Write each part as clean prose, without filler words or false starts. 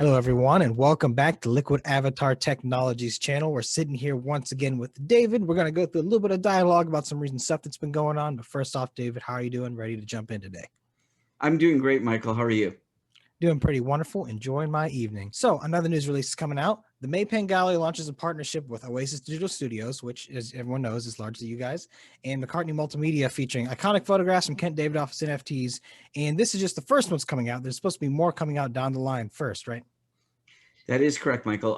Hello, everyone, and welcome back to Liquid Avatar Technologies channel. We're sitting here once again with David. We're going to go through a little bit of dialogue about some recent stuff that's been going on. But first off, David, how are you doing? Ready to jump in today? I'm doing great, Michael. How are you? Doing pretty wonderful. Enjoying my evening. So another news release is coming out. The Maypan Gallery launches a partnership with Oasis Digital Studios, which, as everyone knows, is largely you guys, and McCartney Multimedia, featuring iconic photographs from Kent Davidoff's NFTs. And this is just the first one's coming out. There's supposed to be more coming out down the line first, right? That is correct, Michael.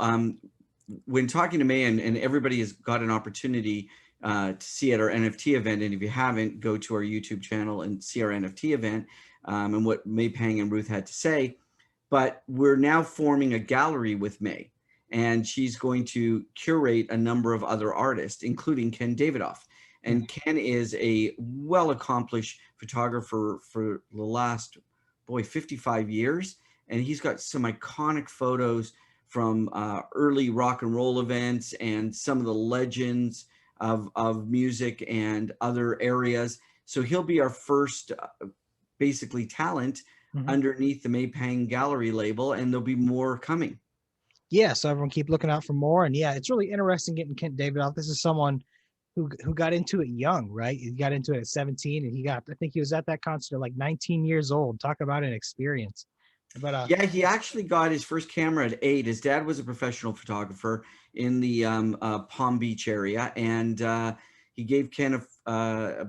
When talking to May, and everybody has got an opportunity to see at our NFT event, and if you haven't, go to our YouTube channel and see our NFT event and what May Pang and Ruth had to say. But we're now forming a gallery with May, and she's going to curate a number of other artists, including Ken Davidoff. And Ken is a well-accomplished photographer for the last, 55 years. And he's got some iconic photos from early rock and roll events and some of the legends of music and other areas. So he'll be our first basically talent underneath the Maypang Gallery label, and there'll be more coming. Yeah, so everyone keep looking out for more. And yeah, it's really interesting getting Kent Davidoff. This is someone who got into it young, right? He got into it at 17, and I think he was at that concert at like 19 years old. Talk about an experience. But yeah, he actually got his first camera at 8. His dad was a professional photographer in the Palm Beach area, and he gave Ken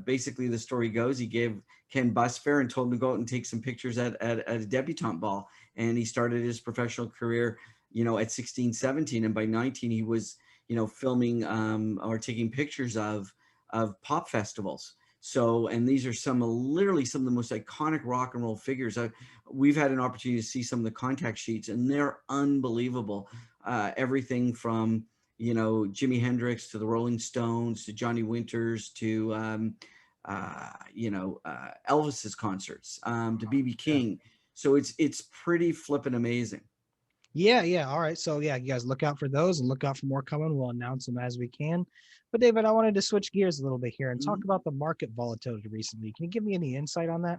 basically the story goes, he gave Ken bus fare and told him to go out and take some pictures at a debutante ball. And he started his professional career, at 16, 17, and by 19 he was, filming or taking pictures of pop festivals. So, and these are literally some of the most iconic rock and roll figures. We've had an opportunity to see some of the contact sheets, and they're unbelievable. Everything from, Jimi Hendrix to the Rolling Stones to Johnny Winters to, Elvis's concerts, to BB King. So it's pretty flippin' amazing. yeah. All right. So yeah, you guys look out for those and look out for more coming. We'll announce them as we can. But David, I wanted to switch gears a little bit here and talk about the market volatility recently. Can you give me any insight on that?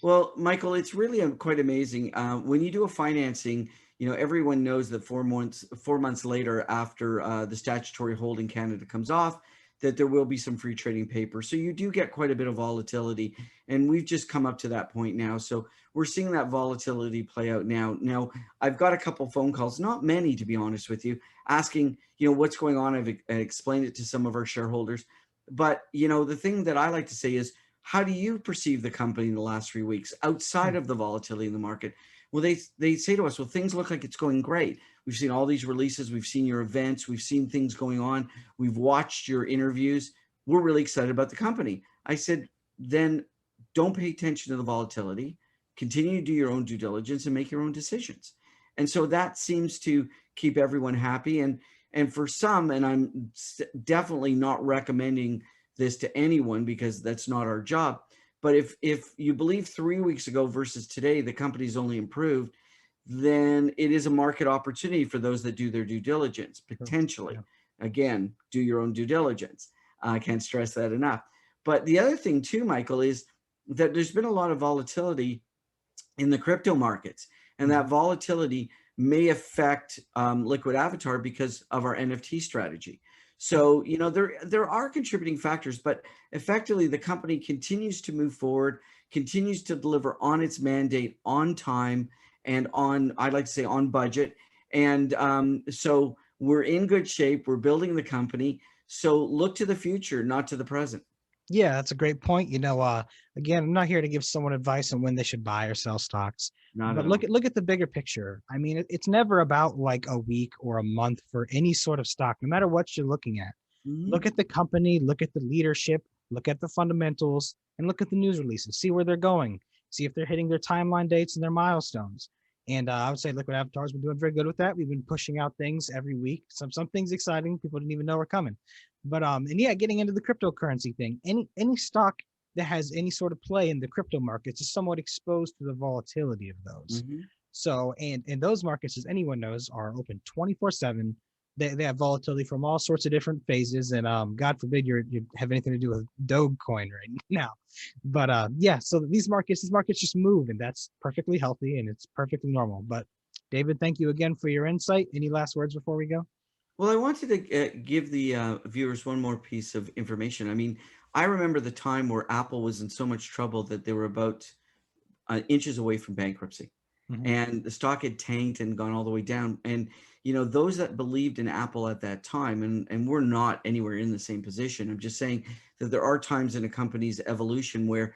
Well, Michael, it's really quite amazing. When you do a financing, everyone knows that 4 months later, after the statutory hold in Canada comes off, that there will be some free trading paper. So you do get quite a bit of volatility, and we've just come up to that point now. So we're seeing that volatility play out now. Now, I've got a couple phone calls, not many to be honest with you, asking, what's going on. I've explained it to some of our shareholders, but the thing that I like to say is, how do you perceive the company in the last 3 weeks outside of the volatility in the market? Well, they say to us, well, things look like it's going great. We've seen all these releases. We've seen your events. We've seen things going on. We've watched your interviews. We're really excited about the company. I said, then don't pay attention to the volatility. Continue to do your own due diligence and make your own decisions. And so that seems to keep everyone happy. And for some, and I'm definitely not recommending this to anyone because that's not our job. But if you believe 3 weeks ago versus today, the company's only improved, then it is a market opportunity for those that do their due diligence, potentially. Yeah. Again, do your own due diligence. I can't stress that enough. But the other thing too, Michael, is that there's been a lot of volatility in the crypto markets, and that volatility may affect Liquid Avatar because of our NFT strategy. So, there are contributing factors, but effectively the company continues to move forward, continues to deliver on its mandate on time and I'd like to say on budget. And so we're in good shape. We're building the company. So look to the future, not to the present. Yeah, that's a great point. Again, I'm not here to give someone advice on when they should buy or sell stocks, but look at the bigger picture. I mean, it's never about like a week or a month for any sort of stock, no matter what you're looking at. Look at the company, look at the leadership, look at the fundamentals, and look at the news releases. See where they're going. See if they're hitting their timeline dates and their milestones. And I would say Liquid Avatar has been doing very good with that. We've been pushing out things every week. Some things exciting. People didn't even know were coming. But and yeah, getting into the cryptocurrency thing, any stock that has any sort of play in the crypto markets is somewhat exposed to the volatility of those. So, and those markets, as anyone knows, are open 24/7. They have volatility from all sorts of different phases, and God forbid you have anything to do with Dogecoin right now. But yeah, so these markets just move, and that's perfectly healthy and it's perfectly normal. But David, thank you again for your insight. Any last words before we go? Well, I wanted to give the viewers one more piece of information. I mean, I remember the time where Apple was in so much trouble that they were about inches away from bankruptcy, Mhm. and the stock had tanked and gone all the way down. And those that believed in Apple at that time, and we're not anywhere in the same position. I'm just saying that there are times in a company's evolution where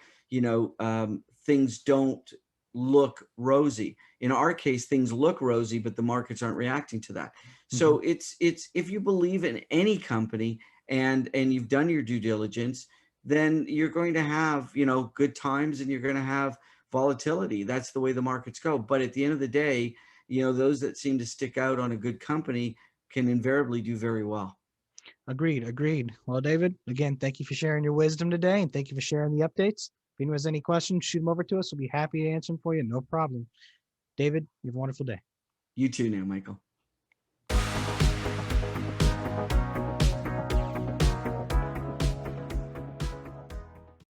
things don't look rosy. In our case, things look rosy, but the markets aren't reacting to that. Mhm. So it's if you believe in any company and you've done your due diligence, then you're going to have good times and you're going to have volatility. That's the way the markets go. But at the end of the day, those that seem to stick out on a good company can invariably do very well. Agreed. Agreed. Well, David, again, thank you for sharing your wisdom today, and thank you for sharing the updates. If anyone has any questions, shoot them over to us. We'll be happy to answer them for you. No problem. David, you have a wonderful day. You too now, Michael.